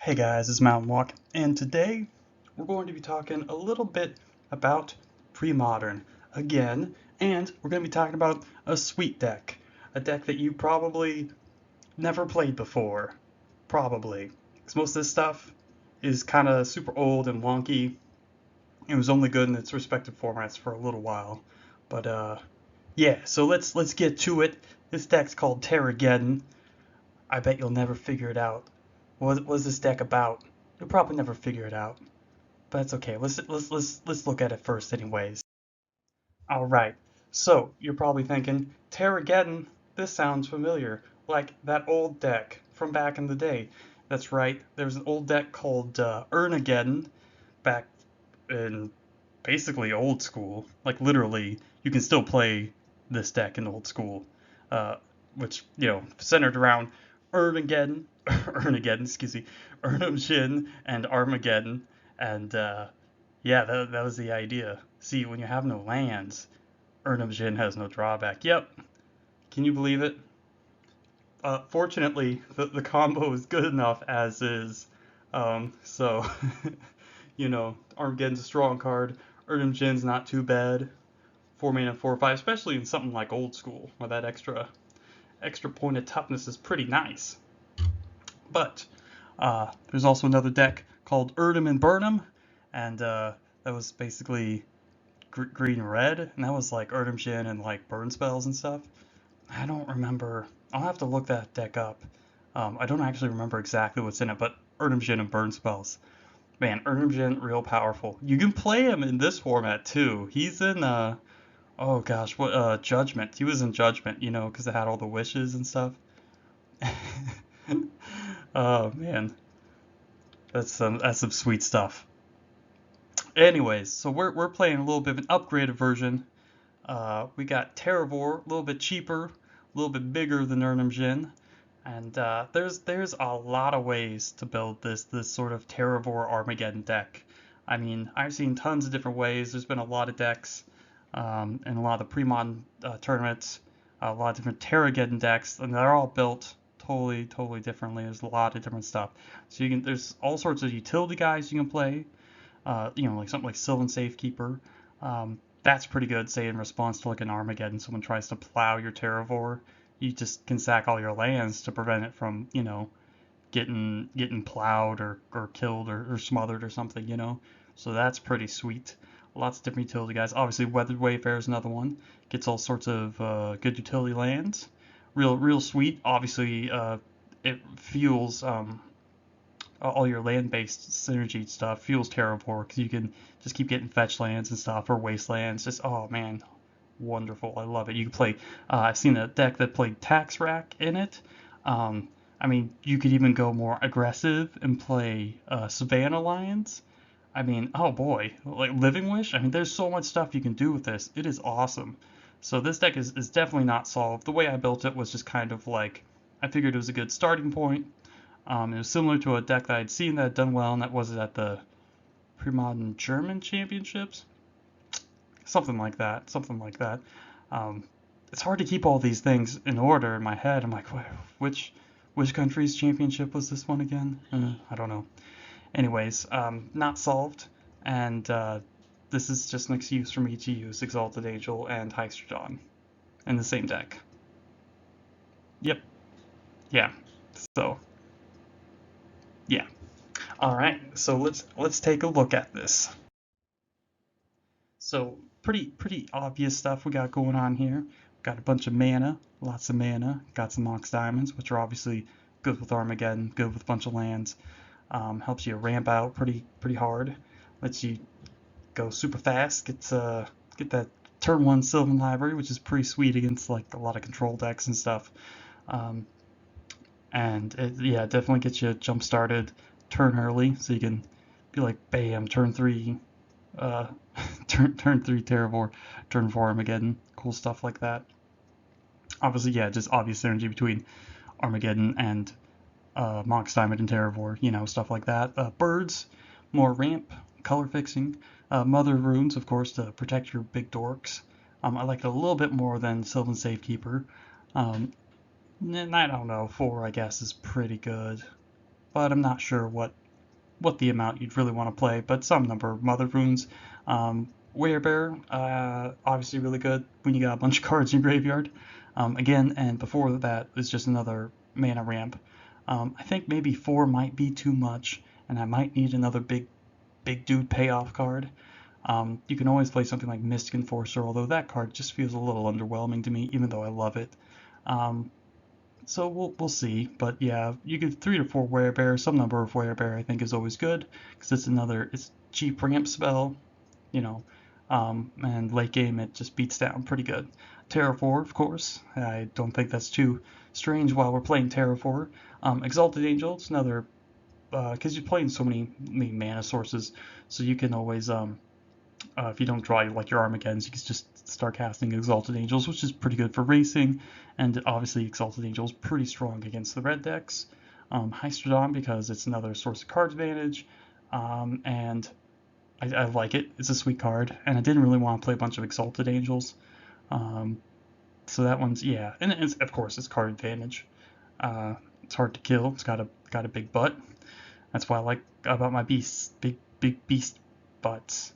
Hey guys, it's Mountain Walk, and today we're going to be talking a little bit about Premodern again, and we're going to be talking about a sweet deck, a deck that you probably never played before, probably, because most of this stuff is kind of super old and wonky. It was only good in its respective formats for a little while, but yeah. So let's get to it. This deck's called Terrageddon. I bet you'll never figure it out. What was this deck about? You'll probably never figure it out, but that's okay. Let's look at it first, anyways. All right. So you're probably thinking, Terrageddon. This sounds familiar, like that old deck from back in the day. That's right. There's an old deck called Armageddon back in basically old school. Like literally, you can still play this deck in old school, uh, which centered around Armageddon, Armageddon, excuse me, Armageddon and Armageddon, and yeah, that was the idea. See, when you have no lands, Armageddon has no drawback. Yep, can you believe it? Fortunately, the combo is good enough as is. So Armageddon's a strong card. Armageddon's not too bad. 4 mana, 4/5, especially in something like old school, where that extra point of toughness is pretty nice. But there's also another deck called Erdem and Burnham, and that was basically green red, and that was like Erdem Jin and like burn spells and stuff. I don't remember. I'll have to look that deck up. I don't actually remember exactly what's in it, but Erdem Jin and burn spells. Man, Erdem Jin, real powerful. You can play him in this format too. He's in oh gosh, what Judgment. He was in Judgment, because it had all the wishes and stuff. Oh man, that's some sweet stuff. Anyways, so we're playing a little bit of an upgraded version. We got Terravore, a little bit cheaper, a little bit bigger than Jin, and there's a lot of ways to build this sort of Terravore Armageddon deck. I mean, I've seen tons of different ways. There's been a lot of decks, and a lot of the pre-modern tournaments, a lot of different Terrageddon decks, and they're all built totally differently. There's a lot of different stuff. So there's all sorts of utility guys you can play. Like something like Sylvan Safekeeper. That's pretty good, say in response to like an Armageddon, someone tries to plow your Terravore, you just can sack all your lands to prevent it from, getting plowed or killed or smothered or something. So that's pretty sweet. Lots of different utility guys. Obviously, Weathered Wayfarer is another one. Gets all sorts of good utility lands. Real sweet. Obviously, it fuels all your land-based synergy stuff. Fuels Terravore because you can just keep getting fetch lands and stuff or wastelands. Just oh man, wonderful. I love it. You can play. I've seen a deck that played Tax Rack in it. I mean, you could even go more aggressive and play Savannah Lions. I mean, oh boy, like Living Wish. I mean, there's so much stuff you can do with this. It is awesome. So this deck is definitely not solved. The way I built it was just kind of like I figured it was a good starting point. It was similar to a deck that I'd seen that had done well, and that was at the Premodern German Championships. Something like that. Something like that. It's hard to keep all these things in order in my head. I'm like, which country's championship was this one again? I don't know. Anyways, not solved, and this is just an excuse for me to use Exalted Angel and Hydreigon in the same deck. Yep. Yeah. So yeah. All right. So let's take a look at this. So pretty obvious stuff we got going on here. Got a bunch of mana, lots of mana. Got some Mox Diamonds, which are obviously good with Armageddon, good with a bunch of lands. Helps you ramp out pretty hard. Lets you go super fast. Get that turn one Sylvan Library, which is pretty sweet against like a lot of control decks and stuff. And yeah, definitely gets you jump started turn early, so you can be like, bam, turn three, uh, turn three Terravore, turn four Armageddon, cool stuff like that. Obviously, yeah, just obvious synergy between Armageddon and Mox Diamond and Terravore, stuff like that. Birds, more ramp, color fixing. Mother Runes, of course, to protect your big dorks. I like it a little bit more than Sylvan Safekeeper. And I don't know, 4 I guess is pretty good. but I'm not sure what the amount you'd really want to play, but some number of Mother Runes. Werebear, obviously really good when you got a bunch of cards in your graveyard. Again, and before that is just another mana ramp. I think maybe 4 might be too much, and I might need another big dude payoff card. You can always play something like Mystic Enforcer, although that card just feels a little underwhelming to me, even though I love it. So we'll see, but yeah, you get 3 to 4 Werebear. Some number of Werebear I think is always good because it's cheap ramp spell, you know, and late game it just beats down pretty good. Terravore, of course. I don't think that's too strange while we're playing Terravore. Exalted Angel, it's another because you're playing so many mana sources, so you can always if you don't draw like your Armageddons, you can just start casting Exalted Angels, which is pretty good for racing, and obviously Exalted Angels pretty strong against the red decks. Hystrodon because it's another source of card advantage, and I like it. It's a sweet card, and I didn't really want to play a bunch of Exalted Angels, so that one's yeah, and of course it's card advantage. It's hard to kill. It's got a big butt. That's why I like about my beasts, big beast butts.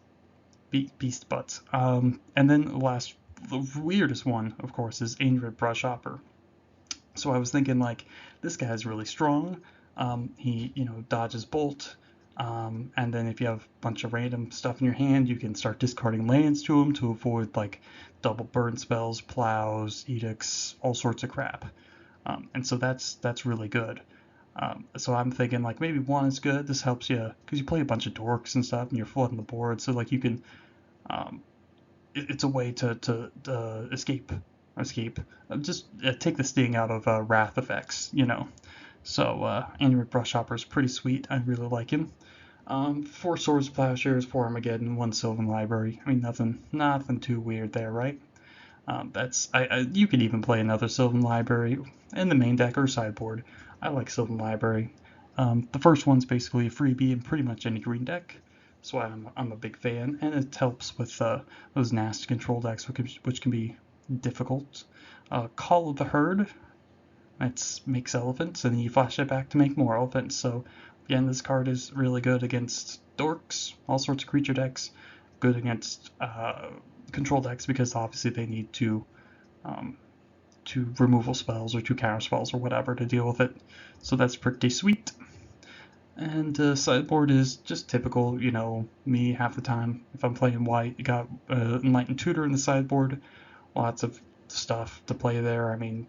Beast butts. And then the weirdest one, of course, is Angry Brushhopper. So I was thinking, like, this guy's really strong. He, dodges bolt. And then if you have a bunch of random stuff in your hand, you can start discarding lands to him to avoid, like, double burn spells, plows, edicts, all sorts of crap. And so that's really good. So I'm thinking like maybe 1 is good. This helps you because you play a bunch of dorks and stuff, and you're flooding the board. So like you can, it's a way to escape, just take the sting out of wrath effects, So Angry Brushhopper is pretty sweet. I really like him. 4 Swords Plowshares, 4 Armageddon, 1 Sylvan Library. I mean nothing too weird there, right? You could even play another Sylvan Library in the main deck or sideboard. I like Sylvan Library. The first one's basically a freebie in pretty much any green deck. That's why I'm a big fan, and it helps with those nasty control decks, which can be difficult. Call of the Herd, that makes elephants, and then you flash it back to make more elephants. So again, this card is really good against dorks, all sorts of creature decks, good against control decks because obviously they need to removal spells or 2 counter spells or whatever to deal with it. So that's pretty sweet. And sideboard is just typical, me half the time. If I'm playing white, you got Enlightened Tutor in the sideboard. Lots of stuff to play there. I mean,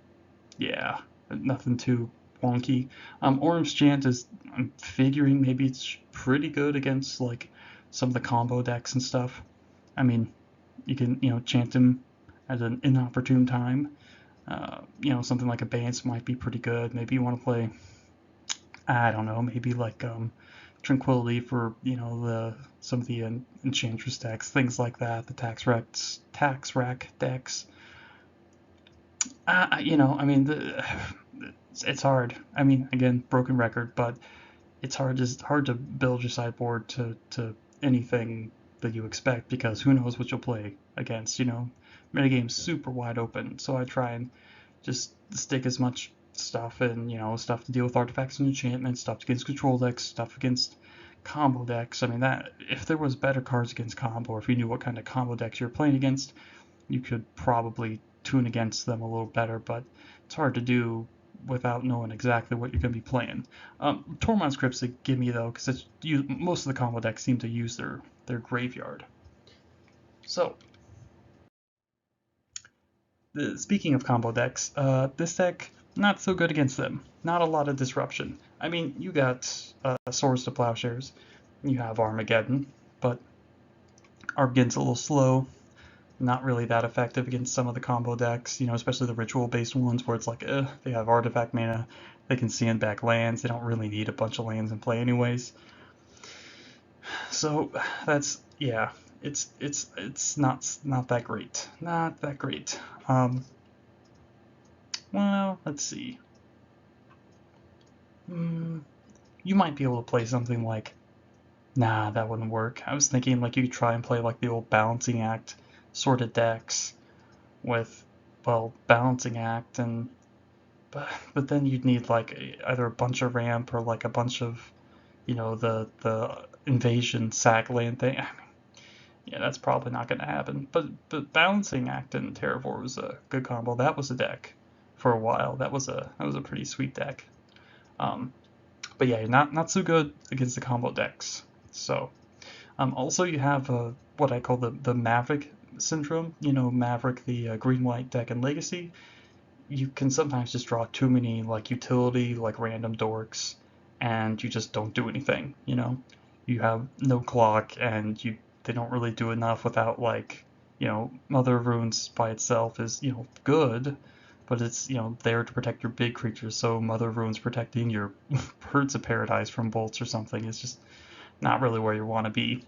yeah, nothing too wonky. Orim's Chant is, I'm figuring maybe it's pretty good against like some of the combo decks and stuff. I mean, you can, chant him at an inopportune time. Something like Abeyance might be pretty good. Maybe you want to play, I don't know, maybe like Tranquility for, some of the Enchantress decks, things like that, the Tax Rack decks. It's hard. I mean, again, broken record, but it's hard to build your sideboard to anything that you expect because who knows what you'll play against, Metagame's super wide open, so I try and just stick as much stuff in, stuff to deal with artifacts and enchantments, stuff against control decks, stuff against combo decks. I mean, that if there was better cards against combo, or if you knew what kind of combo decks you're playing against, you could probably tune against them a little better, but it's hard to do without knowing exactly what you're going to be playing. Tormod's Crypts a gimme though, because most of the combo decks seem to use their graveyard. So, speaking of combo decks, this deck, not so good against them. Not a lot of disruption. I mean, you got Swords to Plowshares, you have Armageddon, but Armageddon's a little slow, not really that effective against some of the combo decks, especially the ritual-based ones where it's like, they have artifact mana, they can sand back lands, they don't really need a bunch of lands in play anyways. So that's, yeah, it's not that great. Not that great. Well, let's see. You might be able to play something like, nah, that wouldn't work. I was thinking like you could try and play like the old Balancing Act sort of decks with, well, Balancing Act and but then you'd need like either a bunch of ramp or like a bunch of, the invasion sack land thing. I mean, yeah, that's probably not going to happen. But balancing act and Terravore was a good combo. That was a deck for a while. That was a pretty sweet deck. Um, but yeah, not so good against the combo decks. So also you have what I call the Maverick syndrome. Maverick, the green white deck in Legacy. You can sometimes just draw too many like utility, like random dorks, and you just don't do anything. You have no clock, and they don't really do enough without like, Mother of Runes by itself is good, but it's there to protect your big creatures. So Mother of Runes protecting your Birds of Paradise from bolts or something is just not really where you want to be.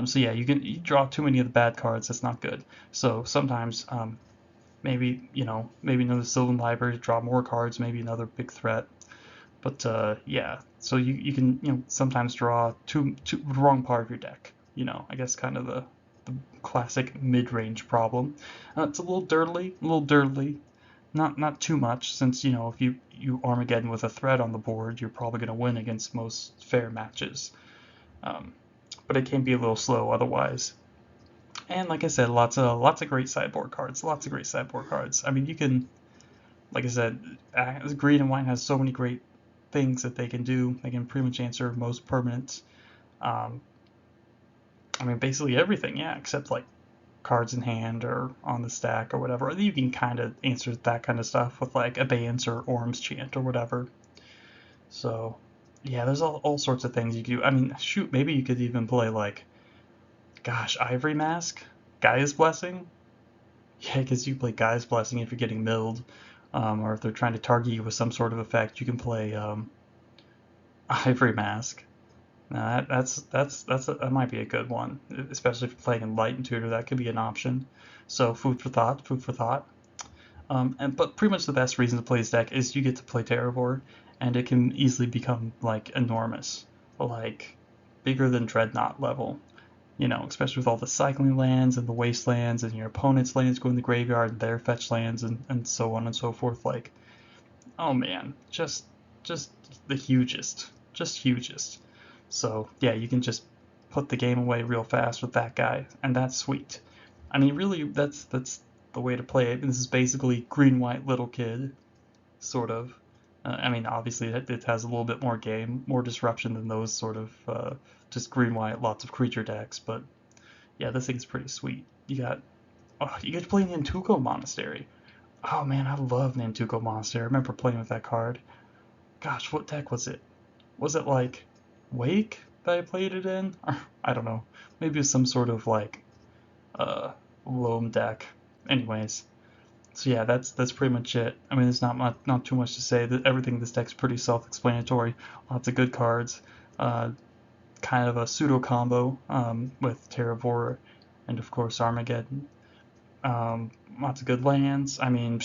So yeah, you draw too many of the bad cards. That's not good. So sometimes maybe another Sylvan Library to draw more cards, maybe another big threat. But yeah, so you can sometimes draw too the wrong part of your deck. I guess kind of the classic mid-range problem. It's a little dirtly, not too much, since if you Armageddon with a threat on the board, you're probably going to win against most fair matches. Um, but it can be a little slow otherwise. And like I said, lots of great sideboard cards. Lots of great sideboard cards. I mean, you can, like I said, green and white has so many great things that they can do. They can pretty much answer most permanents. Um, I mean, basically everything, yeah, except like cards in hand or on the stack or whatever. You can kind of answer that kind of stuff with like Abeyance or Orm's Chant or whatever. So, yeah, there's all sorts of things you can do. I mean, shoot, maybe you could even play like, gosh, Ivory Mask, Gaia's Blessing. Yeah, because you play Gaia's Blessing if you're getting milled, or if they're trying to target you with some sort of effect, you can play Ivory Mask. Now that might be a good one, especially if you're playing in Light and Tutor. That could be an option. So food for thought, food for thought. But pretty much the best reason to play this deck is you get to play Terravore, and it can easily become like enormous, like bigger than Dreadnought level. Especially with all the cycling lands and the wastelands and your opponent's lands going to the graveyard and their fetch lands and so on and so forth. Like, oh man, just the hugest, just hugest. So yeah, you can just put the game away real fast with that guy, and that's sweet. I mean, really, that's the way to play it. This is basically green white little kid, sort of. I mean, obviously, it has a little bit more game, more disruption than those sort of just green white, lots of creature decks. But yeah, this thing's pretty sweet. You get to play Nantuko Monastery. Oh man, I love Nantuko Monastery. I remember playing with that card. Gosh, what deck was it? Was it like Wake that I played it in? Or, I don't know. Maybe it was some sort of like uh, loam deck. Anyways, so yeah, that's pretty much it. I mean, there's not too much to say. That everything in this deck's pretty self-explanatory. Lots of good cards. Kind of a pseudo combo with Terravore and of course Armageddon. Lots of good lands. I mean,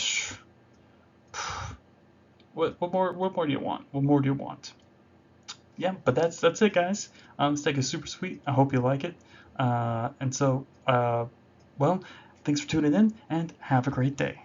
what more do you want? What more do you want? Yeah, but that's it, guys. This deck is super sweet. I hope you like it. And so, well, thanks for tuning in, and have a great day.